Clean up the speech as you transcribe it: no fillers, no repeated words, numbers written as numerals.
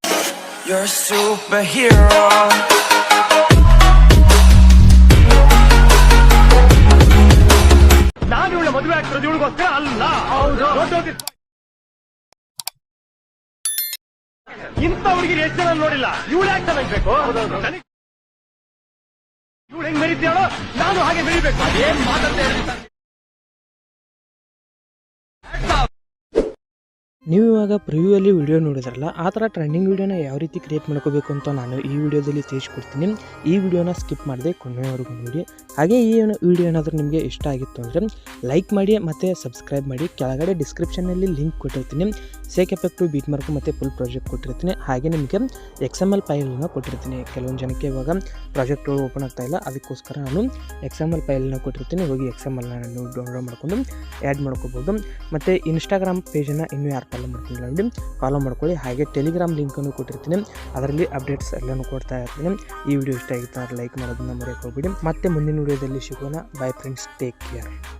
You're a superhero. ನಾನು ಇವಳ ಮದುವೆ ಆಗ್ತಿರೋದು ಇವಳಿಗೋಸ್ಕರ ಅಲ್ಲ. ಇಂಥ ಹುಡುಗಿರು ಎಷ್ಟು ಜನ ನೋಡಿಲ್ಲ. ಇವಳು ಯಾಕೆ ಚೆನ್ನಾಗ್ಬೇಕು? ಇವಳು ಹೆಂಗ್ ಮೆರೀತೀಯಾಳೋ ನಾನು ಹಾಗೆ ಮೆರಿಬೇಕು. ಅದೇನ್ ಮಾತಾಡ್ತಾ. ನೀವು ಇವಾಗ ಪ್ರಿವ್ಯೂಯಲ್ಲಿ ವಿಡಿಯೋ ನೋಡಿದ್ರಲ್ಲ, ಆ ಥರ ಟ್ರೆಂಡಿಂಗ್ ವಿಡಿಯೋನ ಯಾವ ರೀತಿ ಕ್ರಿಯೇಟ್ ಮಾಡ್ಕೋಬೇಕು ಅಂತ ನಾನು ಈ ವಿಡಿಯೋದಲ್ಲಿ ತಿಳಿಸ್ಕೊಡ್ತೀನಿ. ಈ ವಿಡಿಯೋನ ಸ್ಕಿಪ್ ಮಾಡದೆ ಕೊನೆಯವರೆಗೂ ನೋಡಿ. ಹಾಗೆ ಈ ವಿಡಿಯೋ ಏನಾದರೂ ನಿಮಗೆ ಇಷ್ಟ ಆಗಿತ್ತು ಅಂದರೆ ಲೈಕ್ ಮಾಡಿ ಮತ್ತು ಸಬ್ಸ್ಕ್ರೈಬ್ ಮಾಡಿ. ಕೆಳಗಡೆ ಡಿಸ್ಕ್ರಿಪ್ಷನಲ್ಲಿ ಲಿಂಕ್ ಕೊಟ್ಟಿರ್ತೀನಿ. ಸೇಕ್ ಎಫೆಕ್ಟು, ಬೀಟ್ ಮಾರ್ಕು ಮತ್ತು ಫುಲ್ ಪ್ರಾಜೆಕ್ಟ್ ಕೊಟ್ಟಿರ್ತೀನಿ. ಹಾಗೆ ನಿಮಗೆ XML ಫೈಲನ್ನು ಕೊಟ್ಟಿರ್ತೀನಿ. ಕೆಲವೊಂದು ಜನಕ್ಕೆ ಇವಾಗ ಪ್ರಾಜೆಕ್ಟ್ಗಳು ಓಪನ್ ಆಗ್ತಾ ಇಲ್ಲ, ಅದಕ್ಕೋಸ್ಕರ ನಾನು XML ಫೈಲನ್ನು ಕೊಟ್ಟಿರ್ತೀನಿ. ಹೋಗಿ XMLನ ನೀವು ಡೌನ್ಲೋಡ್ ಮಾಡಿಕೊಂಡು ಆ್ಯಡ್ ಮಾಡ್ಕೋಬೋದು. ಮತ್ತು ಇನ್ಸ್ಟಾಗ್ರಾಮ್ ಪೇಜನ್ನು ಇನ್ನೂ ಯಾರು ಫಾಲೋ ಮಾಡ್ಕೊಂಡಿಲ್ಲ ನೋಡಿ, ಫಾಲೋ ಮಾಡ್ಕೊಳ್ಳಿ. ಹಾಗೆ ಟೆಲಿಗ್ರಾಮ್ ಲಿಂಕನ್ನು ಕೊಟ್ಟಿರ್ತೀನಿ, ಅದರಲ್ಲಿ ಅಪ್ಡೇಟ್ಸ್ ಎಲ್ಲನೂ ಕೊಡ್ತಾ ಇರ್ತೀನಿ. ಈ ವಿಡಿಯೋ ಇಷ್ಟ ಆಗಿತ್ತು ಲೈಕ್ ಮಾಡೋದನ್ನ ಮರೆಯೋಕೆ ಹೋಗ್ಬಿಡಿ. ಮತ್ತೆ ಮುಂದಿನ ವಿಡಿಯೋದಲ್ಲಿ ಸಿಗೋಣ. By friends, take care.